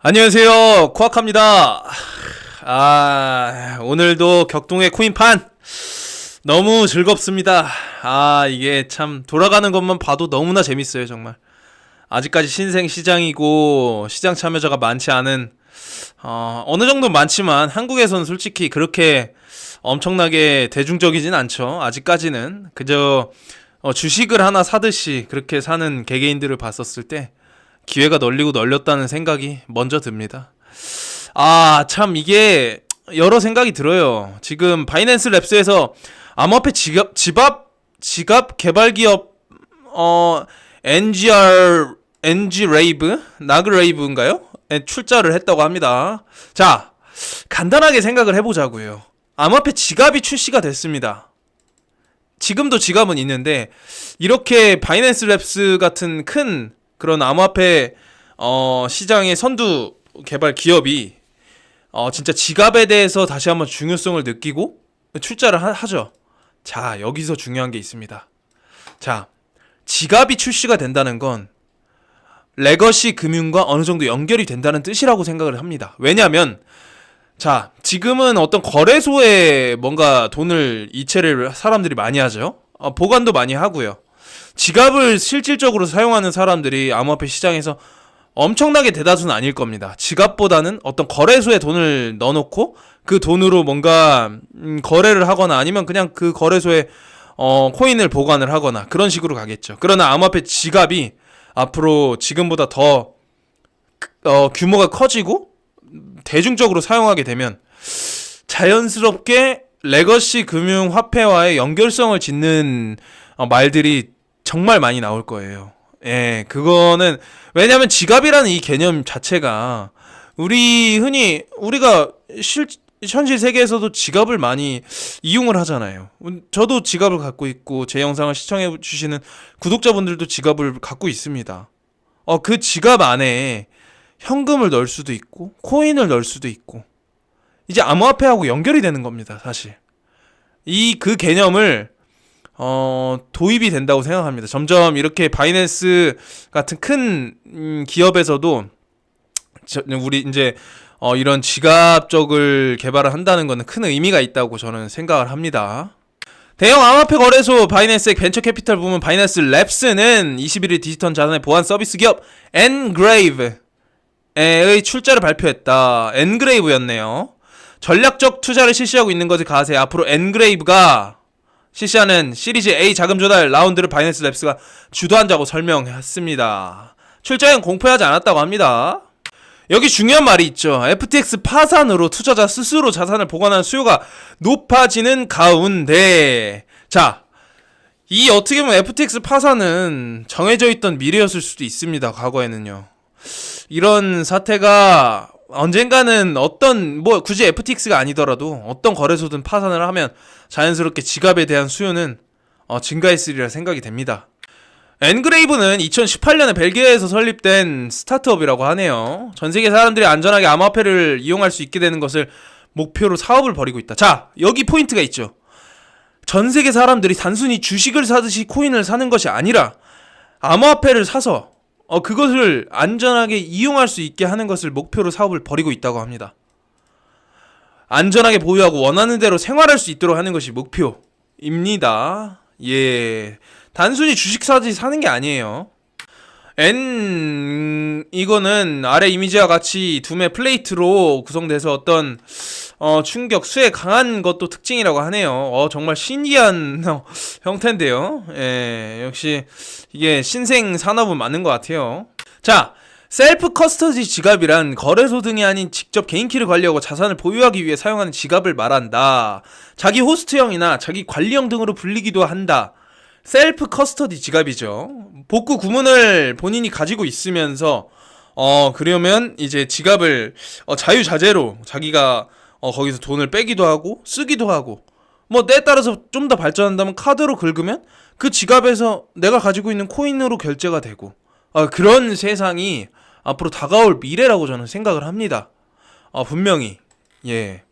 안녕하세요, 코아카입니다. 오늘도 격동의 코인판 너무 즐겁습니다. 이게 참 돌아가는 것만 봐도 너무나 재밌어요, 정말. 아직까지 신생 시장이고 시장 참여자가 많지 않은 어느 정도 많지만 한국에서는 솔직히 그렇게 엄청나게 대중적이진 않죠. 아직까지는 그저 주식을 하나 사듯이 그렇게 사는 개개인들을 봤었을 때 기회가 널리고 널렸다는 생각이 먼저 듭니다. 참 이게 여러 생각이 들어요. 지금 바이낸스 랩스에서 암호화폐 지갑 개발 기업 NGRave 나그레이브인가요? 출자를 했다고 합니다. 자, 간단하게 생각을 해보자고요. 암호화폐 지갑이 출시가 됐습니다. 지금도 지갑은 있는데 이렇게 바이낸스 랩스 같은 큰 그런 암호화폐 시장의 선두 개발 기업이 진짜 지갑에 대해서 다시 한번 중요성을 느끼고 출자를 하죠. 자, 여기서 중요한 게 있습니다. 자, 지갑이 출시가 된다는 건 레거시 금융과 어느 정도 연결이 된다는 뜻이라고 생각을 합니다. 왜냐하면 자, 지금은 어떤 거래소에 뭔가 돈을 이체를 사람들이 많이 하죠. 보관도 많이 하고요. 지갑을 실질적으로 사용하는 사람들이 암호화폐 시장에서 엄청나게 대다수는 아닐 겁니다. 지갑보다는 어떤 거래소에 돈을 넣어놓고 그 돈으로 뭔가 거래를 하거나 아니면 그냥 그 거래소에 코인을 보관을 하거나 그런 식으로 가겠죠. 그러나 암호화폐 지갑이 앞으로 지금보다 더 규모가 커지고 대중적으로 사용하게 되면 자연스럽게 레거시 금융 화폐와의 연결성을 짓는 말들이 정말 많이 나올 거예요. 예, 그거는 왜냐면 지갑이라는 이 개념 자체가 우리가 현실 세계에서도 지갑을 많이 이용을 하잖아요. 저도 지갑을 갖고 있고 제 영상을 시청해 주시는 구독자분들도 지갑을 갖고 있습니다. 그 지갑 안에 현금을 넣을 수도 있고 코인을 넣을 수도 있고 이제 암호화폐하고 연결이 되는 겁니다, 사실. 그 개념을 도입이 된다고 생각합니다. 점점 이렇게 바이낸스 같은 큰 기업에서도 우리 이제 이런 지갑 쪽을 개발을 한다는 것은 큰 의미가 있다고 저는 생각을 합니다. 대형 암호화폐 거래소 바이낸스의 벤처 캐피탈 부문 바이낸스 랩스는 21일 디지털 자산의 보안 서비스 기업 엔그레이브의 출자를 발표했다. 엔그레이브였네요. 전략적 투자를 실시하고 있는 것을 가세 앞으로 엔그레이브가 실시하는 시리즈 A 자금 조달 라운드를 바이낸스 랩스가 주도한다고 설명했습니다. 출자는 공표하지 않았다고 합니다. 여기 중요한 말이 있죠. FTX 파산으로 투자자 스스로 자산을 보관하는 수요가 높아지는 가운데 자, 이 어떻게 보면 FTX 파산은 정해져 있던 미래였을 수도 있습니다. 과거에는요. 이런 사태가 언젠가는 굳이 FTX가 아니더라도 어떤 거래소든 파산을 하면 자연스럽게 지갑에 대한 수요는 증가했으리라 생각이 됩니다. 엔그레이브는 2018년에 벨기에에서 설립된 스타트업이라고 하네요. 전 세계 사람들이 안전하게 암호화폐를 이용할 수 있게 되는 것을 목표로 사업을 벌이고 있다. 자, 여기 포인트가 있죠. 전 세계 사람들이 단순히 주식을 사듯이 코인을 사는 것이 아니라 암호화폐를 사서 그것을 안전하게 이용할 수 있게 하는 것을 목표로 사업을 벌이고 있다고 합니다. 안전하게 보유하고 원하는 대로 생활할 수 있도록 하는 것이 목표입니다. 예, 단순히 주식 사듯이 사는 게 아니에요. 이거는 아래 이미지와 같이 두매 플레이트로 구성돼서 어떤 충격, 수에 강한 것도 특징이라고 하네요. 정말 신기한 형태인데요. 예, 역시 이게 신생 산업은 맞는 것 같아요. 자, 셀프 커스터디 지갑이란 거래소 등이 아닌 직접 개인 키를 관리하고 자산을 보유하기 위해 사용하는 지갑을 말한다. 자기 호스트형이나 자기 관리형 등으로 불리기도 한다. 셀프 커스터디 지갑이죠. 복구 구문을 본인이 가지고 있으면서 그러면 이제 지갑을 자유자재로 자기가 거기서 돈을 빼기도 하고 쓰기도 하고 때에 따라서 좀 더 발전한다면 카드로 긁으면 그 지갑에서 내가 가지고 있는 코인으로 결제가 되고 그런 세상이 앞으로 다가올 미래라고 저는 생각을 합니다. 분명히. 예.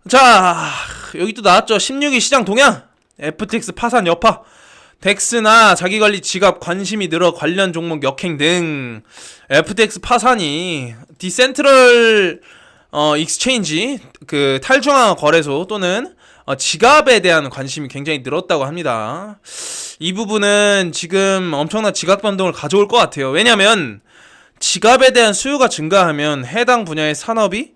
자, 여기 또 나왔죠. 16일 시장 동향. FTX 파산 여파. 덱스나 자기관리 지갑 관심이 늘어 관련 종목 역행 등 FTX 파산이 디센트럴 익스체인지 그 탈중앙 거래소 또는 지갑에 대한 관심이 굉장히 늘었다고 합니다. 이 부분은 지금 엄청난 지각 변동을 가져올 것 같아요. 왜냐면 지갑에 대한 수요가 증가하면 해당 분야의 산업이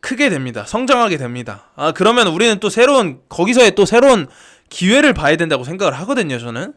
크게 됩니다. 성장하게 됩니다. 그러면 우리는 또 거기서의 또 새로운 기회를 봐야 된다고 생각을 하거든요, 저는.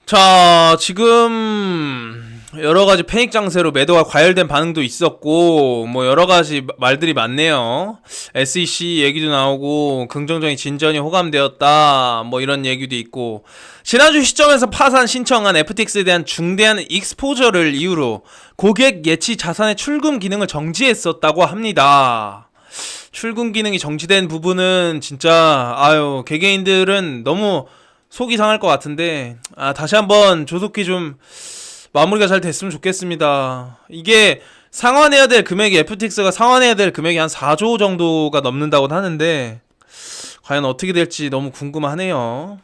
자, 지금 여러가지 패닉 장세로 매도가 과열된 반응도 있었고, 뭐 여러가지 말들이 많네요. SEC 얘기도 나오고, 긍정적인 진전이 호감되었다, 뭐 이런 얘기도 있고, 지난주 시점에서 파산 신청한 FTX에 대한 중대한 익스포저를 이유로 고객 예치 자산의 출금 기능을 정지했었다고 합니다. 출금 기능이 정지된 부분은 진짜 개개인들은 너무 속이 상할 것 같은데, 다시 한번 조속히 좀 마무리가 잘 됐으면 좋겠습니다. 이게 상환해야 될 금액이, FTX가 상환해야 될 금액이 한 4조 정도가 넘는다고 하는데 과연 어떻게 될지 너무 궁금하네요.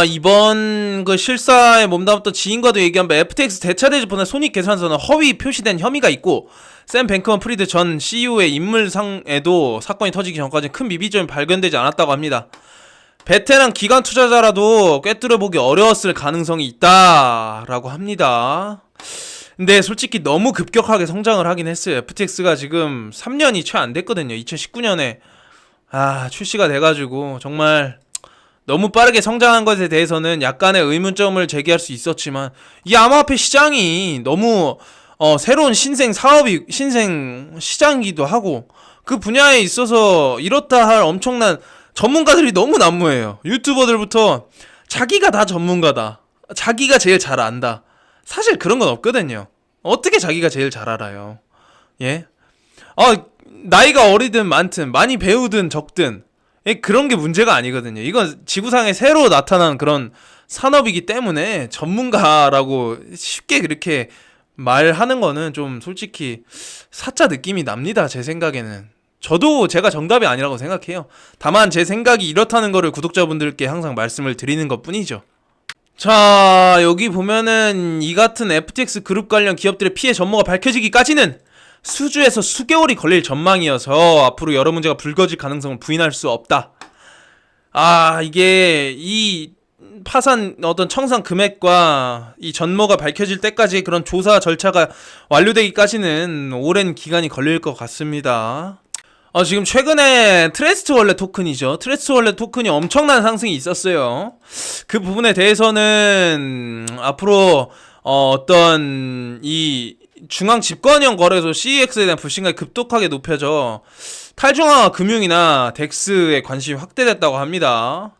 이번 그 실사에 몸담았던 지인과도 얘기한 바 FTX 대차례 분할 손익계산서는 허위 표시된 혐의가 있고, 샘 뱅크먼 프리드 전 CEO의 인물상에도 사건이 터지기 전까지 큰 미비점이 발견되지 않았다고 합니다. 베테랑 기관 투자자라도 꿰뚫어보기 어려웠을 가능성이 있다라고 합니다. 근데 솔직히 너무 급격하게 성장을 하긴 했어요. FTX가 지금 3년이 채 안 됐거든요. 2019년에 출시가 돼가지고 정말 너무 빠르게 성장한 것에 대해서는 약간의 의문점을 제기할 수 있었지만, 이 암호화폐 시장이 너무 새로운 신생 시장이기도 하고, 그 분야에 있어서 이렇다 할 엄청난 전문가들이 너무 난무해요. 유튜버들부터 자기가 다 전문가다, 자기가 제일 잘 안다. 사실 그런 건 없거든요. 어떻게 자기가 제일 잘 알아요? 예? 나이가 어리든 많든, 많이 배우든 적든, 그런 게 문제가 아니거든요. 이건 지구상에 새로 나타난 그런 산업이기 때문에 전문가라고 쉽게 그렇게 말하는 거는 좀 솔직히 사짜 느낌이 납니다. 제 생각에는. 저도 제가 정답이 아니라고 생각해요. 다만 제 생각이 이렇다는 거를 구독자분들께 항상 말씀을 드리는 것 뿐이죠. 자, 여기 보면은 이 같은 FTX 그룹 관련 기업들의 피해 전모가 밝혀지기까지는 수주에서 수개월이 걸릴 전망이어서 앞으로 여러 문제가 불거질 가능성을 부인할 수 없다. 이게 이 파산 청산 금액과 이 전모가 밝혀질 때까지 그런 조사 절차가 완료되기까지는 오랜 기간이 걸릴 것 같습니다. 지금 최근에 트러스트 월렛 토큰이죠. 트러스트 월렛 토큰이 엄청난 상승이 있었어요. 그 부분에 대해서는 앞으로 어떤 이 중앙 집권형 거래소 CEX에 대한 불신감이 급속하게 높여져 탈중앙화 금융이나 덱스에 관심이 확대됐다고 합니다.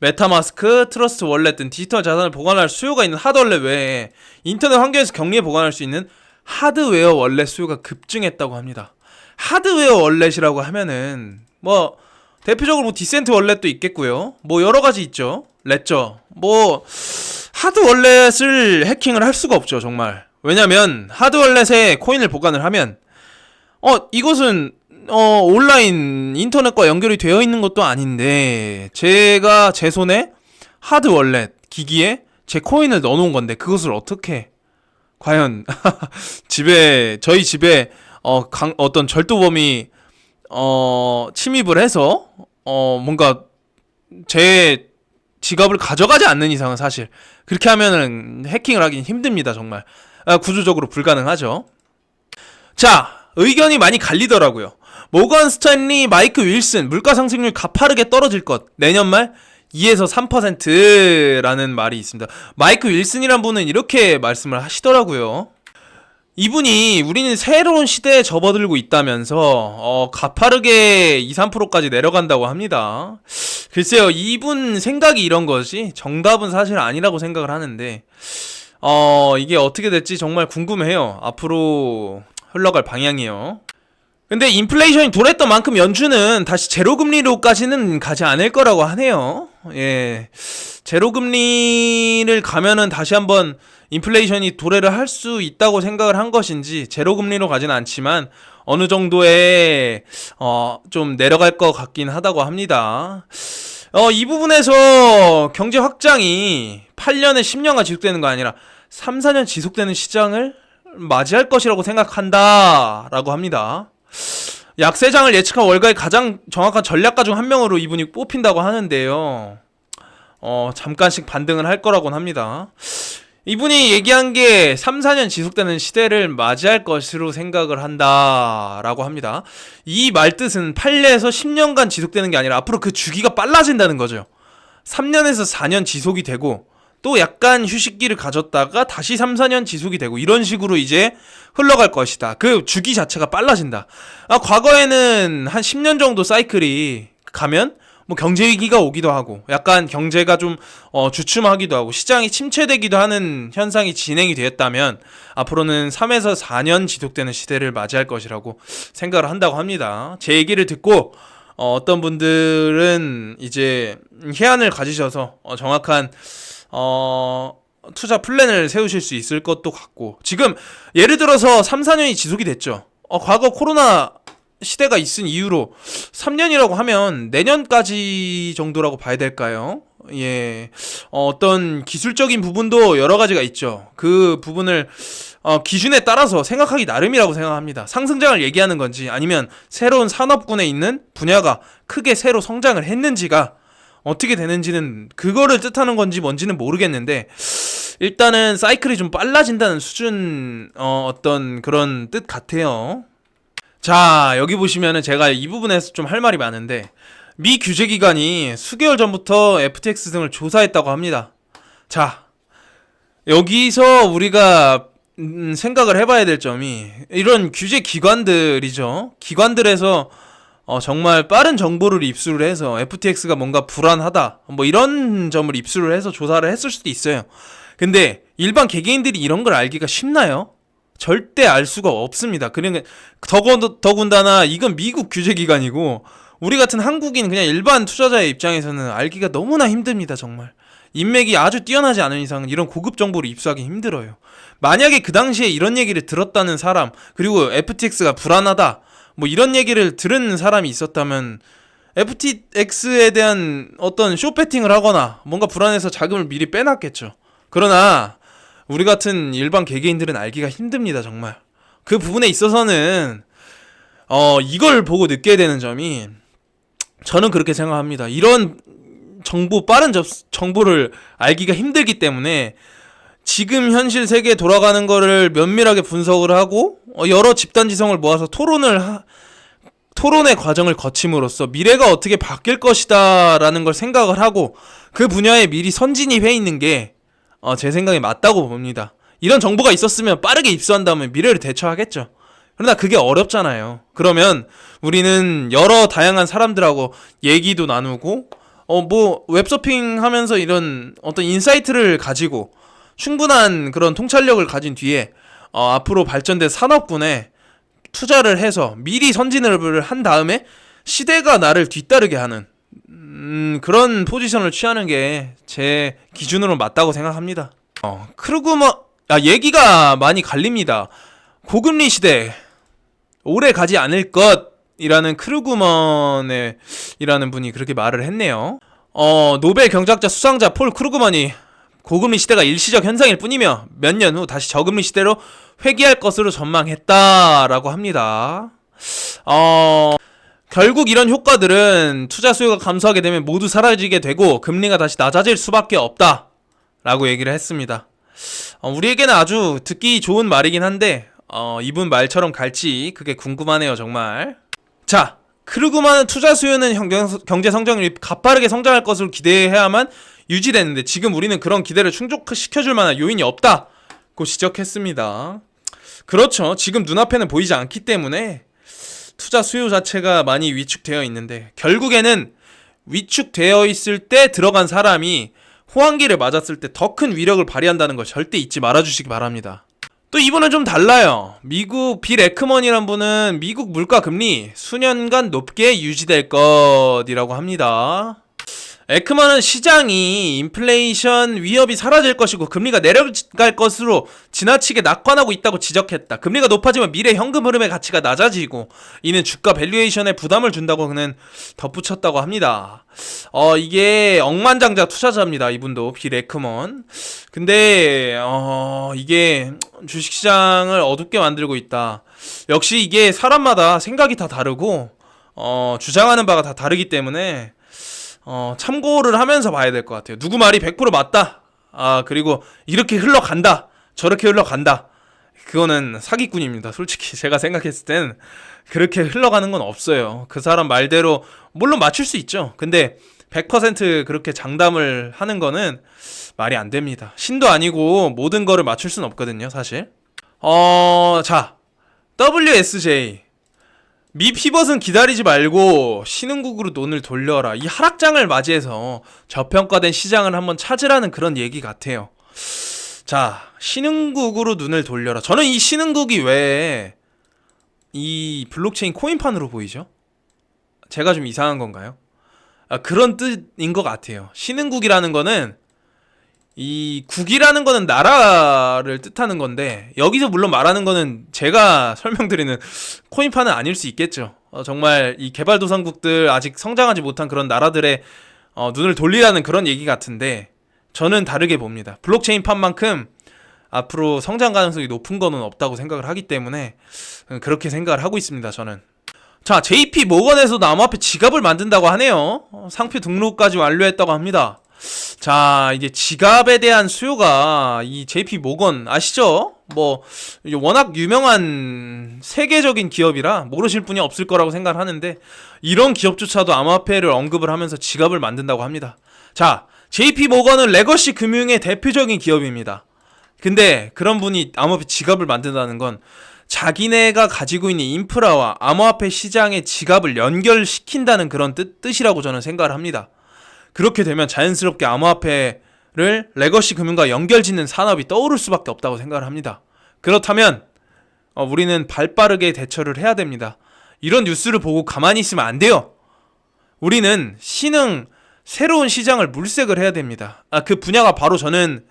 메타마스크, 트러스트 월렛 등 디지털 자산을 보관할 수요가 있는 하드월렛 외에 인터넷 환경에서 격리해 보관할 수 있는 하드웨어 월렛 수요가 급증했다고 합니다. 하드웨어 월렛이라고 하면은 뭐 대표적으로 디센트 월렛도 있겠고요. 뭐 여러 가지 있죠. 레저. 하드 월렛을 해킹을 할 수가 없죠, 정말. 왜냐면 하드 월렛에 코인을 보관을 하면 이것은 온라인 인터넷과 연결이 되어 있는 것도 아닌데, 제가 제 손에 하드 월렛 기기에 제 코인을 넣어놓은 건데 그것을 어떻게 과연 저희 집에 어떤 절도범이 침입을 해서 뭔가 제 지갑을 가져가지 않는 이상은 사실 그렇게 하면은 해킹을 하긴 힘듭니다. 정말 구조적으로 불가능하죠. 자, 의견이 많이 갈리더라고요. 모건 스탠리, 마이크 윌슨, 물가 상승률 가파르게 떨어질 것, 내년 말 2에서 3%라는 말이 있습니다. 마이크 윌슨이란 분은 이렇게 말씀을 하시더라고요. 이분이 우리는 새로운 시대에 접어들고 있다면서 가파르게 2-3%까지 내려간다고 합니다. 글쎄요, 이분 생각이 이런 거지 정답은 사실 아니라고 생각을 하는데 이게 어떻게 될지 정말 궁금해요. 앞으로 흘러갈 방향이요. 근데 인플레이션이 도래했던 만큼 연준은 다시 제로금리로까지는 가지 않을 거라고 하네요. 예, 제로금리를 가면은 다시 한번 인플레이션이 도래를 할 수 있다고 생각을 한 것인지, 제로금리로 가지는 않지만 어느 정도의 좀 내려갈 것 같긴 하다고 합니다. 이 부분에서 경제 확장이 8년에 10년간 지속되는 거 아니라 3-4년 지속되는 시장을 맞이할 것이라고 생각한다라고 합니다. 약세장을 예측한 월가의 가장 정확한 전략가 중 한 명으로 이분이 뽑힌다고 하는데요. 잠깐씩 반등을 할 거라고는 합니다. 이분이 얘기한 게 3, 4년 지속되는 시대를 맞이할 것으로 생각을 한다라고 합니다. 이 말뜻은 8년에서 10년간 지속되는 게 아니라 앞으로 그 주기가 빨라진다는 거죠. 3년에서 4년 지속이 되고 또 약간 휴식기를 가졌다가 다시 3, 4년 지속이 되고 이런 식으로 이제 흘러갈 것이다. 그 주기 자체가 빨라진다. 과거에는 한 10년 정도 사이클이 가면 뭐 경제 위기가 오기도 하고 약간 경제가 좀 주춤하기도 하고 시장이 침체되기도 하는 현상이 진행이 되었다면 앞으로는 3에서 4년 지속되는 시대를 맞이할 것이라고 생각을 한다고 합니다. 제 얘기를 듣고 어떤 분들은 이제 해안을 가지셔서 정확한 투자 플랜을 세우실 수 있을 것도 같고, 지금 예를 들어서 3, 4년이 지속이 됐죠. 과거 코로나 시대가 있은 이후로 3년이라고 하면 내년까지 정도라고 봐야 될까요? 예. 어떤 기술적인 부분도 여러 가지가 있죠. 그 부분을 기준에 따라서 생각하기 나름이라고 생각합니다. 상승장을 얘기하는 건지 아니면 새로운 산업군에 있는 분야가 크게 새로 성장을 했는지가 어떻게 되는지는 그거를 뜻하는 건지 뭔지는 모르겠는데 일단은 사이클이 좀 빨라진다는 수준 어떤 그런 뜻 같아요. 자, 여기 보시면은 제가 이 부분에서 좀 할 말이 많은데 미 규제기관이 수개월 전부터 FTX 등을 조사했다고 합니다. 자, 여기서 우리가 생각을 해봐야 될 점이 이런 규제기관들이죠. 기관들에서 정말 빠른 정보를 입수를 해서 FTX가 뭔가 불안하다 뭐 이런 점을 입수를 해서 조사를 했을 수도 있어요. 근데 일반 개개인들이 이런 걸 알기가 쉽나요? 절대 알 수가 없습니다. 그러니까 더군다나 이건 미국 규제기관이고 우리 같은 한국인 그냥 일반 투자자의 입장에서는 알기가 너무나 힘듭니다. 정말 인맥이 아주 뛰어나지 않은 이상은 이런 고급 정보를 입수하기 힘들어요. 만약에 그 당시에 이런 얘기를 들었다는 사람, 그리고 FTX가 불안하다 뭐 이런 얘기를 들은 사람이 있었다면 FTX에 대한 어떤 쇼패팅을 하거나 뭔가 불안해서 자금을 미리 빼놨겠죠. 그러나 우리 같은 일반 개개인들은 알기가 힘듭니다. 정말 그 부분에 있어서는 이걸 보고 느껴야 되는 점이 저는 그렇게 생각합니다. 이런 정보, 빠른 정보를 알기가 힘들기 때문에 지금 현실 세계에 돌아가는 거를 면밀하게 분석을 하고 여러 집단지성을 모아서 토론의 과정을 거침으로써 미래가 어떻게 바뀔 것이다 라는 걸 생각을 하고 그 분야에 미리 선진입해 있는 게 제 생각에 맞다고 봅니다. 이런 정보가 있었으면 빠르게 입수한 다음에 미래를 대처하겠죠. 그러나 그게 어렵잖아요. 그러면 우리는 여러 다양한 사람들하고 얘기도 나누고 뭐 웹서핑 하면서 이런 어떤 인사이트를 가지고 충분한 그런 통찰력을 가진 뒤에 앞으로 발전된 산업군에 투자를 해서 미리 선진을 한 다음에 시대가 나를 뒤따르게 하는 그런 포지션을 취하는 게 제 기준으로 맞다고 생각합니다. 얘기가 많이 갈립니다. 고금리 시대 오래 가지 않을 것이라는 크루그먼이라는 분이 그렇게 말을 했네요. 노벨 경제학자 수상자 폴 크루그먼이 고금리 시대가 일시적 현상일 뿐이며 몇 년 후 다시 저금리 시대로 회귀할 것으로 전망했다라고 합니다. 결국 이런 효과들은 투자 수요가 감소하게 되면 모두 사라지게 되고 금리가 다시 낮아질 수밖에 없다 라고 얘기를 했습니다. 우리에게는 아주 듣기 좋은 말이긴 한데 이분 말처럼 갈지 그게 궁금하네요. 정말. 자, 크루그만은 투자 수요는 경제 성장률이 가파르게 성장할 것으로 기대해야만 유지되는데 지금 우리는 그런 기대를 충족시켜줄 만한 요인이 없다고 지적했습니다. 그렇죠. 지금 눈앞에는 보이지 않기 때문에 투자 수요 자체가 많이 위축되어 있는데 결국에는 위축되어 있을 때 들어간 사람이 호황기를 맞았을 때 더 큰 위력을 발휘한다는 걸 절대 잊지 말아주시기 바랍니다. 또 이분은 좀 달라요. 미국 빌 에크먼이란 분은 미국 물가 금리 수년간 높게 유지될 것이라고 합니다. 에크먼은 시장이 인플레이션 위협이 사라질 것이고 금리가 내려갈 것으로 지나치게 낙관하고 있다고 지적했다. 금리가 높아지면 미래 현금 흐름의 가치가 낮아지고 이는 주가 밸류에이션에 부담을 준다고 그는 덧붙였다고 합니다. 이게 억만장자 투자자입니다. 이분도 빌 에크먼. 근데 이게 주식시장을 어둡게 만들고 있다. 역시 이게 사람마다 생각이 다 다르고 주장하는 바가 다 다르기 때문에 참고를 하면서 봐야 될 것 같아요. 누구 말이 100% 맞다. 그리고 이렇게 흘러간다. 저렇게 흘러간다. 그거는 사기꾼입니다. 솔직히 제가 생각했을 땐 그렇게 흘러가는 건 없어요. 그 사람 말대로 물론 맞출 수 있죠. 근데 100% 그렇게 장담을 하는 거는 말이 안 됩니다. 신도 아니고 모든 거를 맞출 수는 없거든요, 사실. 자, WSJ. 미 피벗은 기다리지 말고 신흥국으로 돈을 돌려라. 이 하락장을 맞이해서 저평가된 시장을 한번 찾으라는 그런 얘기 같아요. 자, 신흥국으로 눈을 돌려라. 저는 이 신흥국이 왜 이 블록체인 코인판으로 보이죠? 제가 좀 이상한 건가요? 그런 뜻인 것 같아요. 신흥국이라는 거는 이 국이라는 거는 나라를 뜻하는 건데 여기서 물론 말하는 거는 제가 설명드리는 코인판은 아닐 수 있겠죠. 정말 이 개발도상국들 아직 성장하지 못한 그런 나라들의 눈을 돌리라는 그런 얘기 같은데 저는 다르게 봅니다. 블록체인판만큼 앞으로 성장 가능성이 높은 거는 없다고 생각을 하기 때문에 그렇게 생각을 하고 있습니다. 저는. 자, JP 모건에서도 암호화폐 지갑을 만든다고 하네요. 상표 등록까지 완료했다고 합니다. 자, 이제 지갑에 대한 수요가 이 JP 모건 아시죠? 뭐 워낙 유명한 세계적인 기업이라 모르실 분이 없을 거라고 생각을 하는데 이런 기업조차도 암호화폐를 언급을 하면서 지갑을 만든다고 합니다. 자, JP 모건은 레거시 금융의 대표적인 기업입니다. 근데 그런 분이 암호화폐 지갑을 만든다는 건 자기네가 가지고 있는 인프라와 암호화폐 시장의 지갑을 연결시킨다는 그런 뜻이라고 저는 생각을 합니다. 그렇게 되면 자연스럽게 암호화폐를 레거시 금융과 연결짓는 산업이 떠오를 수밖에 없다고 생각을 합니다. 그렇다면 우리는 발빠르게 대처를 해야 됩니다. 이런 뉴스를 보고 가만히 있으면 안 돼요. 우리는 새로운 시장을 물색을 해야 됩니다. 그 분야가 바로 저는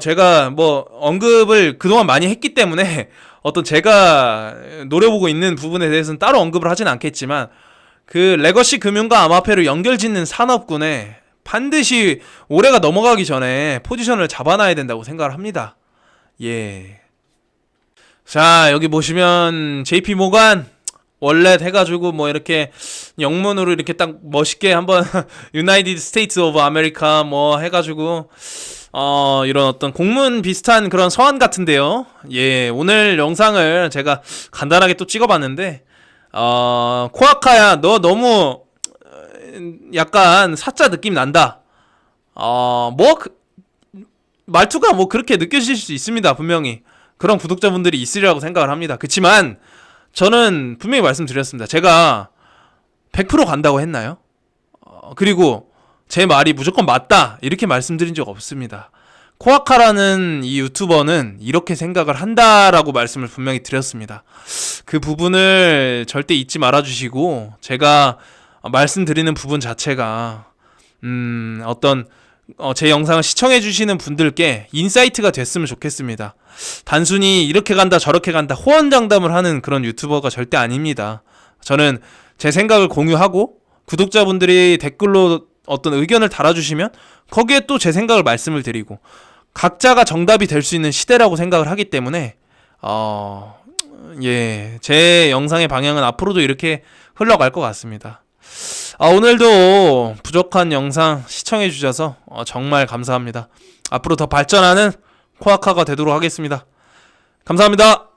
제가 언급을 그동안 많이 했기 때문에 어떤 제가 노려보고 있는 부분에 대해서는 따로 언급을 하진 않겠지만 그 레거시 금융과 암호화폐를 연결짓는 산업군에 반드시 올해가 넘어가기 전에 포지션을 잡아놔야 된다고 생각을 합니다. 예. 자, 여기 보시면 JP 모건 월렛 해가지고 이렇게 영문으로 이렇게 딱 멋있게 한번 United States of America 해가지고 이런 어떤 공문 비슷한 그런 서한 같은데요. 예, 오늘 영상을 제가 간단하게 또 찍어봤는데 코아카야, 너 너무 약간 사짜 느낌 난다. 말투가 그렇게 느껴질 수 있습니다. 분명히 그런 구독자분들이 있으리라고 생각을 합니다. 그치만 저는 분명히 말씀드렸습니다. 제가 100% 간다고 했나요? 그리고 제 말이 무조건 맞다 이렇게 말씀드린 적 없습니다. 코아카라는 이 유튜버는 이렇게 생각을 한다라고 말씀을 분명히 드렸습니다. 그 부분을 절대 잊지 말아주시고 제가 말씀드리는 부분 자체가 제 영상을 시청해주시는 분들께 인사이트가 됐으면 좋겠습니다. 단순히 이렇게 간다 저렇게 간다 호언장담을 하는 그런 유튜버가 절대 아닙니다. 저는 제 생각을 공유하고 구독자분들이 댓글로 어떤 의견을 달아주시면 거기에 또 제 생각을 말씀을 드리고 각자가 정답이 될 수 있는 시대라고 생각을 하기 때문에 제 영상의 방향은 앞으로도 이렇게 흘러갈 것 같습니다. 오늘도 부족한 영상 시청해 주셔서 정말 감사합니다. 앞으로 더 발전하는 코아카가 되도록 하겠습니다. 감사합니다.